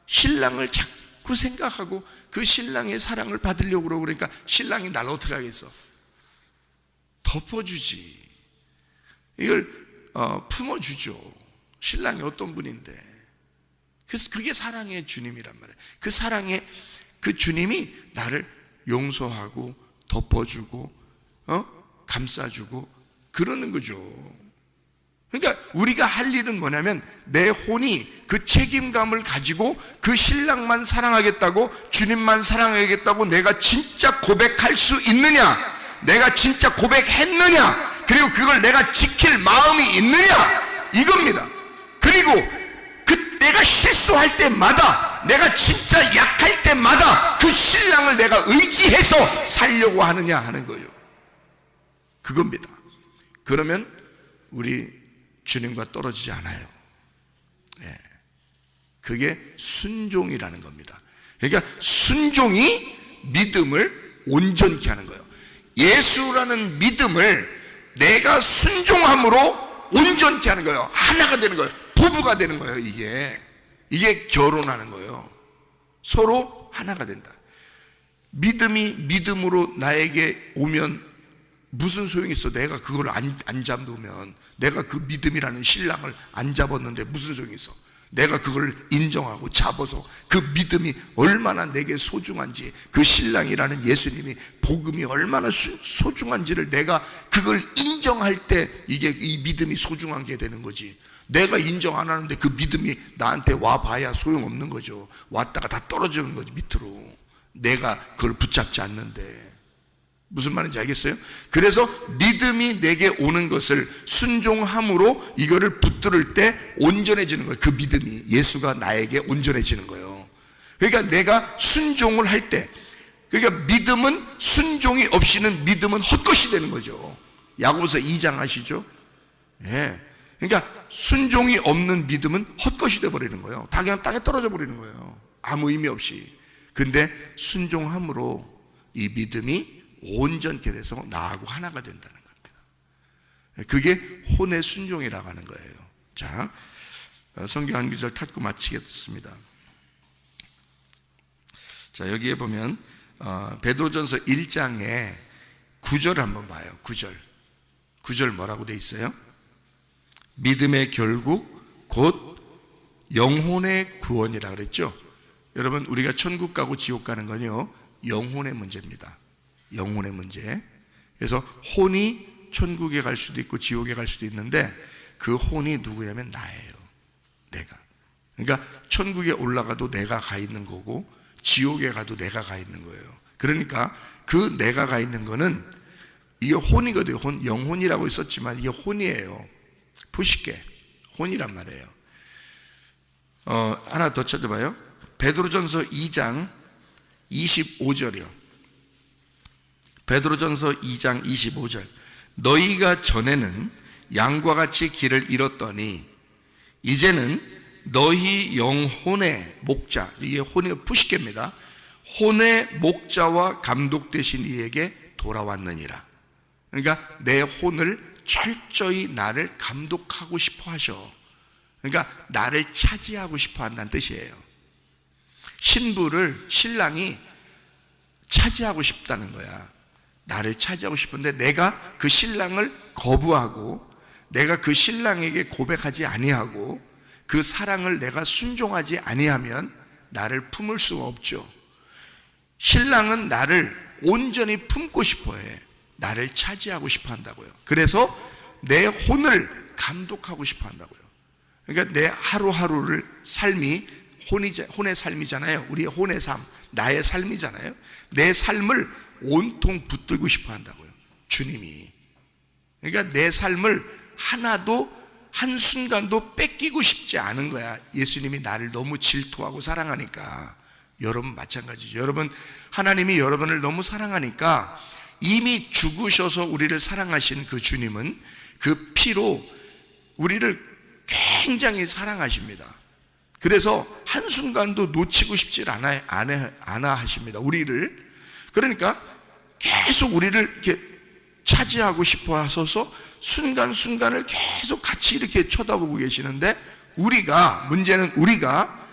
신랑을 자꾸 생각하고 그 신랑의 사랑을 받으려고 그러고, 그러니까 신랑이 날 어떻게 하겠어? 덮어주지. 이걸 품어주죠. 신랑이 어떤 분인데. 그래서 그게 사랑의 주님이란 말이에요. 그 사랑의 그 주님이 나를 용서하고 덮어주고 감싸주고 그러는 거죠. 그러니까 우리가 할 일은 뭐냐면, 내 혼이 그 책임감을 가지고 그 신랑만 사랑하겠다고, 주님만 사랑하겠다고 내가 진짜 고백할 수 있느냐, 내가 진짜 고백했느냐, 그리고 그걸 내가 지킬 마음이 있느냐, 이겁니다. 그리고 내가 실수할 때마다, 내가 진짜 약할 때마다 그 신랑을 내가 의지해서 살려고 하느냐 하는 거예요. 그겁니다. 그러면 우리 주님과 떨어지지 않아요. 예. 그게 순종이라는 겁니다. 그러니까 순종이 믿음을 온전케 하는 거예요. 예수라는 믿음을 내가 순종함으로 온전케 하는 거예요. 하나가 되는 거예요. 부부가 되는 거예요. 이게 결혼하는 거예요. 서로 하나가 된다. 믿음이 믿음으로 나에게 오면 무슨 소용이 있어? 내가 그걸 안 잡으면, 내가 그 믿음이라는 신랑을 안 잡았는데 무슨 소용이 있어? 내가 그걸 인정하고 잡아서 그 믿음이 얼마나 내게 소중한지, 그 신랑이라는 예수님이 복음이 얼마나 소중한지를 내가 그걸 인정할 때 이게 이 믿음이 소중한 게 되는 거지. 내가 인정 안 하는데 그 믿음이 나한테 와봐야 소용없는 거죠. 왔다가 다 떨어지는 거지, 밑으로. 내가 그걸 붙잡지 않는데. 무슨 말인지 알겠어요? 그래서 믿음이 내게 오는 것을 순종함으로 이거를 붙들을 때 온전해지는 거예요. 그 믿음이, 예수가 나에게 온전해지는 거예요. 그러니까 내가 순종을 할 때, 그러니까 믿음은, 순종이 없이는 믿음은 헛것이 되는 거죠. 야고보서 2장 아시죠? 예. 그러니까 순종이 없는 믿음은 헛것이 되어버리는 거예요. 다 그냥 땅에 떨어져 버리는 거예요. 아무 의미 없이. 근데 순종함으로 이 믿음이 온전케 돼서 나하고 하나가 된다는 겁니다. 그게 혼의 순종이라고 하는 거예요. 자, 성경 한 구절 탁구 마치겠습니다. 자, 여기에 보면 베드로전서 1장에 9절 한번 봐요. 9절 뭐라고 돼 있어요? 믿음의 결국 곧 영혼의 구원이라 그랬죠. 여러분, 우리가 천국 가고 지옥 가는 건요, 영혼의 문제입니다. 영혼의 문제. 그래서 혼이 천국에 갈 수도 있고 지옥에 갈 수도 있는데, 그 혼이 누구냐면 나예요. 내가. 그러니까 천국에 올라가도 내가 가 있는 거고, 지옥에 가도 내가 가 있는 거예요. 그러니까 그 내가 가 있는 거는 이게 혼이거든요. 영혼이라고 있었지만 이게 혼이에요. 푸시케, 혼이란 말이에요. 하나 더 찾아봐요. 베드로전서 2장 25절이요. 베드로전서 2장 25절. 너희가 전에는 양과 같이 길을 잃었더니 이제는 너희 영혼의 목자, 이게 혼의 푸시케입니다. 혼의 목자와 감독 되신 이에게 돌아왔느니라. 그러니까 내 혼을 철저히 나를 감독하고 싶어 하셔. 그러니까 나를 차지하고 싶어 한다는 뜻이에요. 신부를 신랑이 차지하고 싶다는 거야. 나를 차지하고 싶은데 내가 그 신랑을 거부하고, 내가 그 신랑에게 고백하지 아니하고, 그 사랑을 내가 순종하지 아니하면 나를 품을 수가 없죠. 신랑은 나를 온전히 품고 싶어 해. 나를 차지하고 싶어 한다고요. 그래서 내 혼을 감독하고 싶어 한다고요. 그러니까 내 하루하루를 삶이 혼의 삶이잖아요. 우리의 혼의 삶. 나의 삶이잖아요. 내 삶을 온통 붙들고 싶어 한다고요, 주님이. 그러니까 내 삶을 하나도 한순간도 뺏기고 싶지 않은 거야. 예수님이 나를 너무 질투하고 사랑하니까. 여러분 마찬가지죠. 여러분, 하나님이 여러분을 너무 사랑하니까 이미 죽으셔서 우리를 사랑하신 그 주님은 그 피로 우리를 굉장히 사랑하십니다. 그래서 한순간도 놓치고 싶지 않아 하십니다, 우리를. 그러니까 계속 우리를 이렇게 차지하고 싶어 하셔서 순간순간을 계속 같이 이렇게 쳐다보고 계시는데, 문제는 우리가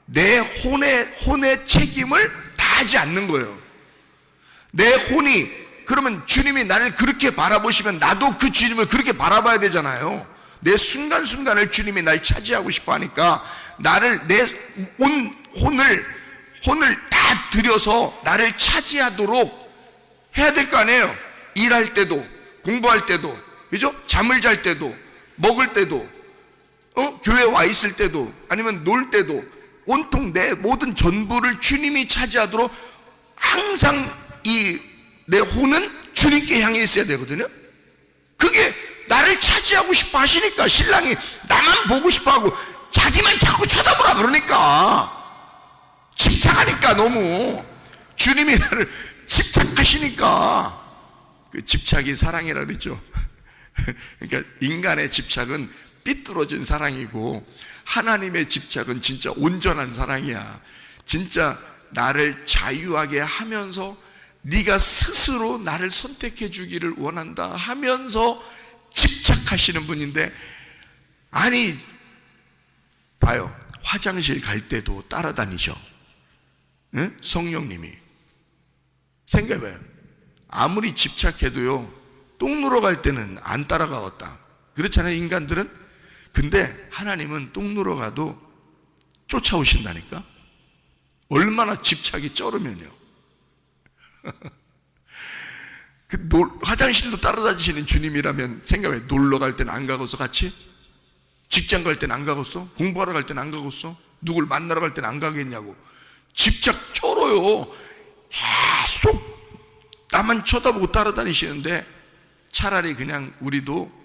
내 혼의 책임을 다하지 않는 거예요. 내 혼이, 그러면 주님이 나를 그렇게 바라보시면 나도 그 주님을 그렇게 바라봐야 되잖아요. 내 순간순간을 주님이 날 차지하고 싶어 하니까 내 혼을 다 들여서 나를 차지하도록 해야 될 거 아니에요. 일할 때도, 공부할 때도, 그죠? 잠을 잘 때도, 먹을 때도, 교회 와 있을 때도, 아니면 놀 때도, 온통 내 모든 전부를 주님이 차지하도록 항상 내 혼은 주님께 향해 있어야 되거든요. 그게 나를 차지하고 싶어 하시니까 신랑이 나만 보고 싶어 하고 자기만 자꾸 쳐다보라 그러니까, 집착하니까, 너무 주님이 나를 집착하시니까. 그 집착이 사랑이라 그랬죠. 그러니까 인간의 집착은 삐뚤어진 사랑이고, 하나님의 집착은 진짜 온전한 사랑이야. 진짜 나를 자유하게 하면서 네가 스스로 나를 선택해 주기를 원한다 하면서 집착하시는 분인데, 아니 봐요, 화장실 갈 때도 따라다니셔. 응? 성령님이. 생각해봐요. 아무리 집착해도요, 똥 누러 갈 때는 안 따라가겠다, 그렇잖아요, 인간들은. 근데 하나님은 똥 누러 가도 쫓아오신다니까. 얼마나 집착이 쩔으면요. 화장실도 따라다니시는 주님이라면 생각해. 놀러 갈 때는 안 가고서 같이? 직장 갈 때는 안 가겠어? 공부하러 갈 때는 안 가겠어? 누굴 만나러 갈 때는 안 가겠냐고. 집착 쩔어요. 계속 나만 쳐다보고 따라다니시는데, 차라리 그냥 우리도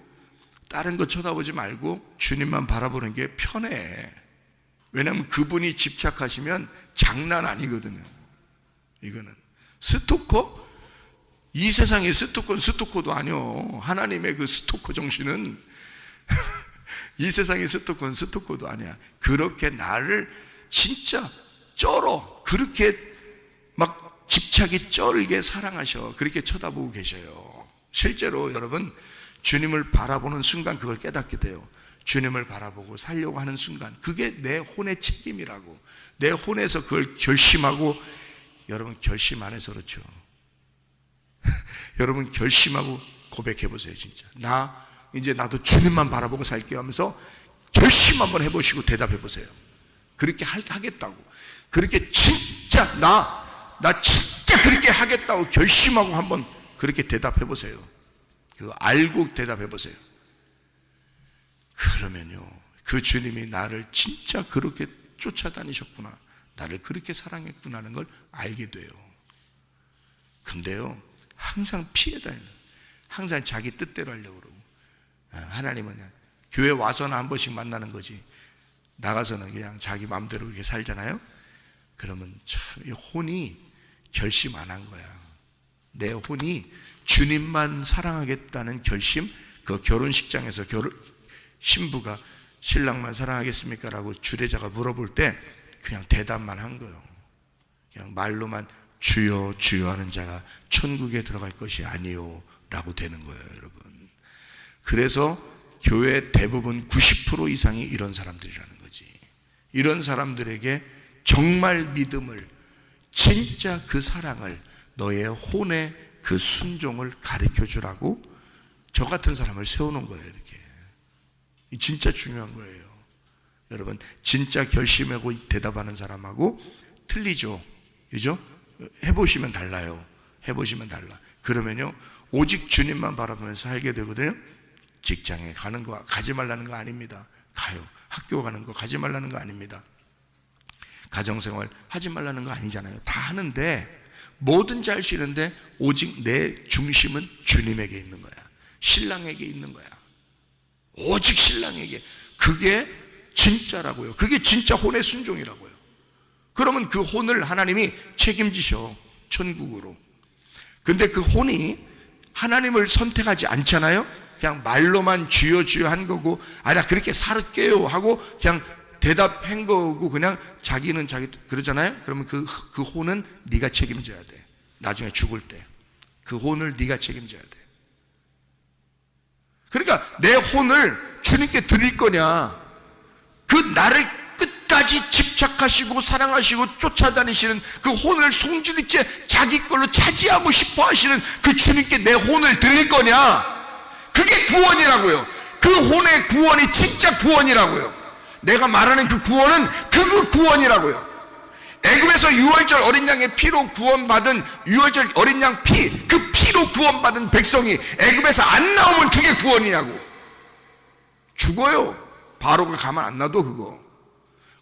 다른 거 쳐다보지 말고 주님만 바라보는 게 편해. 왜냐하면 그분이 집착하시면 장난 아니거든요. 이거는 스토커? 이 세상의 스토커는 스토커도 아니요. 하나님의 그 스토커 정신은 이 세상의 스토커는 스토커도 아니야. 그렇게 나를 진짜 쩔어. 그렇게 막 집착이 쩔게 사랑하셔. 그렇게 쳐다보고 계셔요. 실제로 여러분, 주님을 바라보는 순간 그걸 깨닫게 돼요. 주님을 바라보고 살려고 하는 순간, 그게 내 혼의 책임이라고. 내 혼에서 그걸 결심하고, 여러분 결심 안 해서 그렇죠. 여러분 결심하고 고백해 보세요. 진짜 이제 나도 주님만 바라보고 살게요 하면서 결심 한번 해보시고 대답해 보세요. 그렇게 하겠다고. 그렇게 진짜 나 진짜 그렇게 하겠다고 결심하고 한번 그렇게 대답해 보세요. 그거 알고 대답해 보세요. 그러면요, 그 주님이 나를 진짜 그렇게 쫓아다니셨구나, 나를 그렇게 사랑했구나 하는 걸 알게 돼요. 근데요, 항상 피해 다니는, 항상 자기 뜻대로 하려고 그러고. 하나님은 그냥 교회 와서는 한 번씩 만나는 거지, 나가서는 그냥 자기 마음대로 이렇게 살잖아요. 그러면 참 이 혼이 결심 안 한 거야. 내 혼이 주님만 사랑하겠다는 결심, 그 결혼식장에서 신부가 신랑만 사랑하겠습니까? 라고 주례자가 물어볼 때 그냥 대답만 한 거예요. 그냥 말로만 주여 주여 하는 자가 천국에 들어갈 것이 아니요 라고 되는 거예요, 여러분. 그래서 교회 대부분 90% 이상이 이런 사람들이라는 거지. 이런 사람들에게 정말 믿음을, 진짜 그 사랑을, 너의 혼의 그 순종을 가르쳐 주라고 저 같은 사람을 세우는 거예요. 이렇게. 진짜 중요한 거예요. 여러분, 진짜 결심하고 대답하는 사람하고 틀리죠, 그죠? 해보시면 달라요. 해보시면 달라. 그러면요, 오직 주님만 바라보면서 살게 되거든요. 직장에 가는 거 가지 말라는 거 아닙니다. 가요. 학교 가는 거 가지 말라는 거 아닙니다. 가정생활 하지 말라는 거 아니잖아요. 다 하는데, 뭐든지 할 수 있는데 오직 내 중심은 주님에게 있는 거야. 신랑에게 있는 거야. 오직 신랑에게. 그게 진짜라고요. 그게 진짜 혼의 순종이라고요. 그러면 그 혼을 하나님이 책임지셔, 천국으로. 근데 그 혼이 하나님을 선택하지 않잖아요. 그냥 말로만 주여 주여 한 거고, 나 그렇게 살을게요 하고 그냥 대답한 거고, 그냥 자기는 자기 그러잖아요. 그러면 그 혼은 네가 책임져야 돼. 나중에 죽을 때 그 혼을 네가 책임져야 돼. 그러니까 내 혼을 주님께 드릴 거냐, 그 나를 끝까지 집착하시고 사랑하시고 쫓아다니시는 그 혼을 송두리째 자기 걸로 차지하고 싶어 하시는 그 주님께 내 혼을 드릴 거냐, 그게 구원이라고요. 그 혼의 구원이 진짜 구원이라고요. 내가 말하는 그 구원은 그 구원이라고요. 애굽에서 유월절 어린 양의 피로 구원받은, 유월절 어린 양 피, 그 피로 구원받은 백성이 애굽에서 안 나오면 그게 구원이냐고. 죽어요. 바로가 가만 안 놔둬. 그거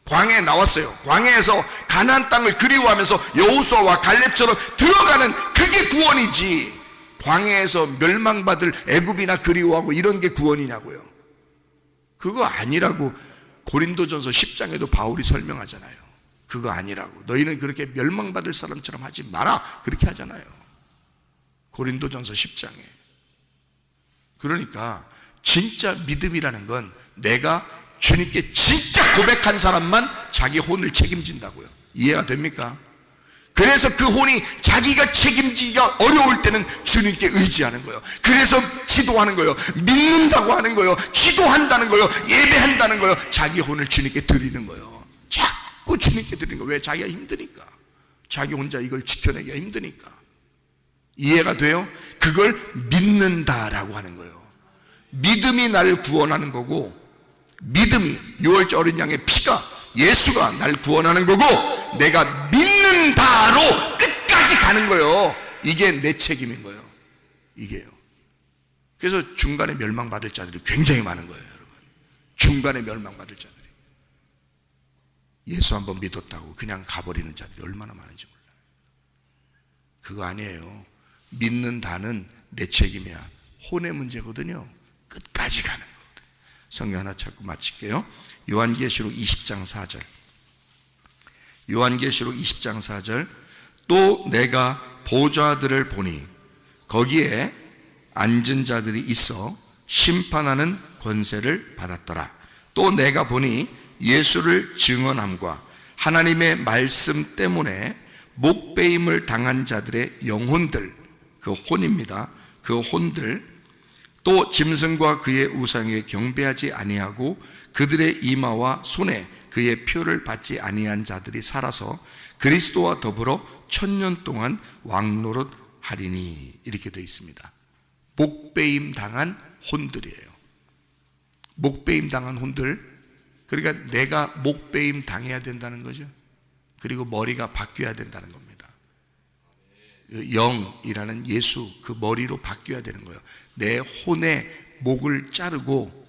광야에 나왔어요. 광야에서 가나안 땅을 그리워하면서 여호수아와 갈렙처럼 들어가는 그게 구원이지, 광야에서 멸망받을 애굽이나 그리워하고 이런 게 구원이냐고요. 그거 아니라고 고린도전서 10장에도 바울이 설명하잖아요. 그거 아니라고. 너희는 그렇게 멸망받을 사람처럼 하지 마라, 그렇게 하잖아요, 고린도전서 10장에. 그러니까 진짜 믿음이라는 건 내가 주님께 진짜 고백한 사람만 자기 혼을 책임진다고요. 이해가 됩니까? 그래서 그 혼이 자기가 책임지기가 어려울 때는 주님께 의지하는 거예요. 그래서 기도하는 거예요. 믿는다고 하는 거예요. 기도한다는 거예요. 예배한다는 거예요. 자기 혼을 주님께 드리는 거예요. 자꾸 주님께 드리는 거예요. 왜? 자기가 힘드니까. 자기 혼자 이걸 지켜내기가 힘드니까. 이해가 돼요? 그걸 믿는다라고 하는 거예요. 믿음이 나를 구원하는 거고, 믿음이 유월절 어린 양의 피가, 예수가 날 구원하는 거고, 내가 믿는다로 끝까지 가는 거예요. 이게 내 책임인 거예요. 이게요. 그래서 중간에 멸망받을 자들이 굉장히 많은 거예요, 여러분. 중간에 멸망받을 자들이. 예수 한번 믿었다고 그냥 가버리는 자들이 얼마나 많은지 몰라요. 그거 아니에요. 믿는다는 내 책임이야. 혼의 문제거든요. 끝까지 가는 거거든요. 성경 하나 찾고 마칠게요. 요한계시록 20장 4절. 요한계시록 20장 4절. 또 내가 보좌들을 보니 거기에 앉은 자들이 있어 심판하는 권세를 받았더라. 또 내가 보니 예수를 증언함과 하나님의 말씀 때문에 목베임을 당한 자들의 영혼들, 그 혼입니다. 그 혼들, 또 짐승과 그의 우상에 경배하지 아니하고 그들의 이마와 손에 그의 표를 받지 아니한 자들이 살아서 그리스도와 더불어 1000년 동안 왕노릇 하리니, 이렇게 되어 있습니다. 목베임 당한 혼들이에요. 목베임 당한 혼들. 그러니까 내가 목베임 당해야 된다는 거죠. 그리고 머리가 바뀌어야 된다는 겁니다. 영이라는 예수, 그 머리로 바뀌어야 되는 거예요. 내 혼의 목을 자르고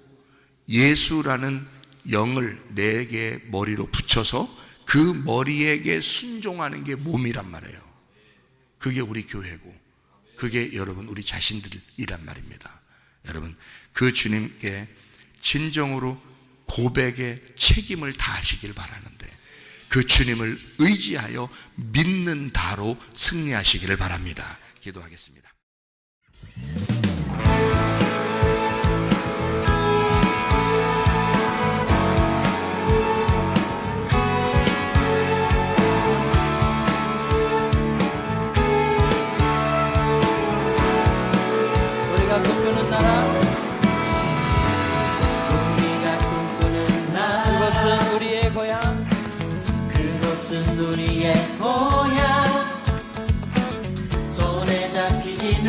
예수라는 영을 내게 머리로 붙여서 그 머리에게 순종하는 게 몸이란 말이에요. 그게 우리 교회고, 그게 여러분 우리 자신들이란 말입니다. 여러분, 그 주님께 진정으로 고백의 책임을 다하시길 바라는데, 그 주님을 의지하여 믿는다로 승리하시기를 바랍니다. 기도하겠습니다. 우리가 꿈꾸는 나라, 그것은 우리의 고향, 그곳은 우리의 고향. 손에 잡히지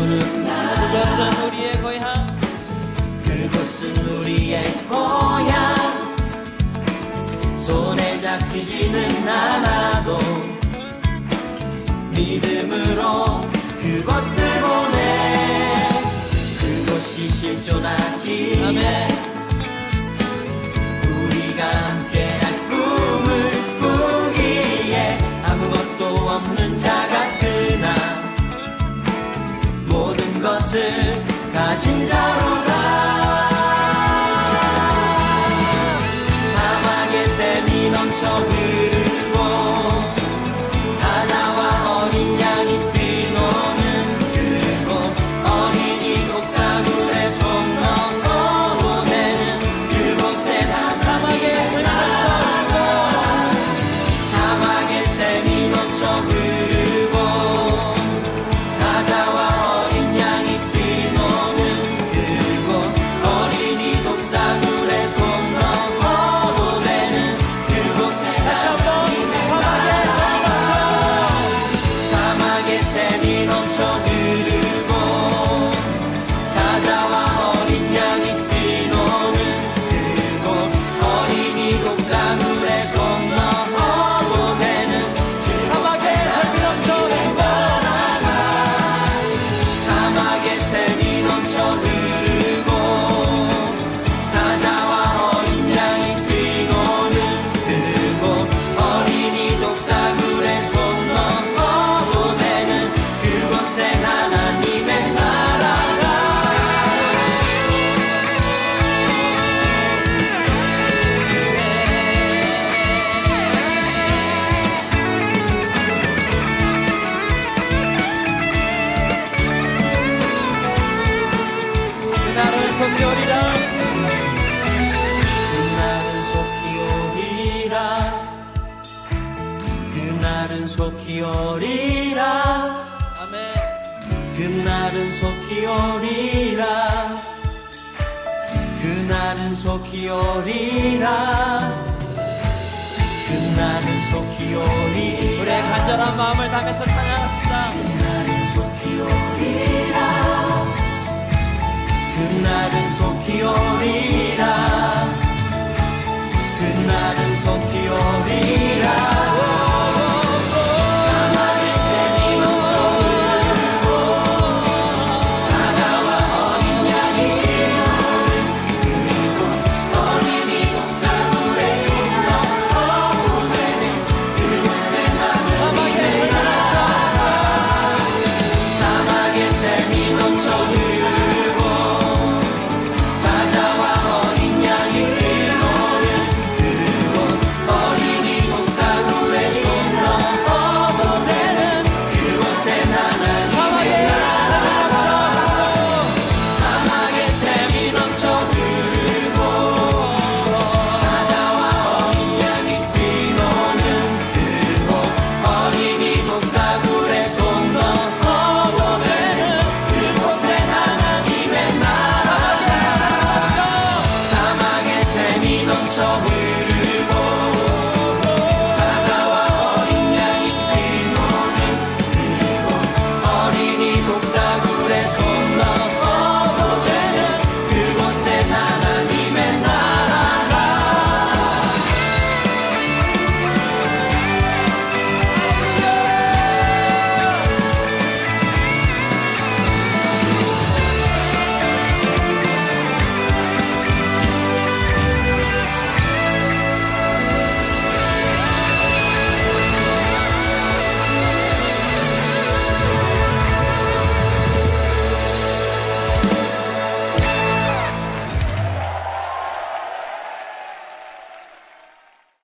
그곳은 우리의 고향 그곳은 우리의 고향 손에 잡히지는 않아도 믿음으로 그곳을 보내 그곳이 실존하기에 아멘 우리가 함께할 꿈을 꾸기에 아무것도 없는 자 같으나 모든 것을 가진 자로다 사막의 샘이 넘쳐 흐르고 사자와 어린 양이 뛰노는 그곳 어린이 독사물에 손 넣고 보내는 그곳에 사막의 샘이 넘쳐 흐르고 사자와 어린 양이 뛰노는 그곳 어린이 독사물에 손 넣고 보내는 그곳에 다시 한번 사막의 샘이 넘쳐 흐르고 사자와 어린 양이 뛰노는 그곳 어린이 독사물에 손 넣어 보내는 사막의 샘이 넘쳐 흐르고 사막의 샘이 넘쳐 흐르고 사자와 어린 양이 뛰노는 그곳 어린이 독사물에 손 넣어 보내는 그곳에 하나님의 나라가 그날은 속히 오리라 그날은 속히 오리라 그날은 속히 오리라 아멘 그날은 속히 오리라 그날은 속히 오리라 그날은 속히 오리라 우리의 간절한 마음을 담아서 찬양하겠습니다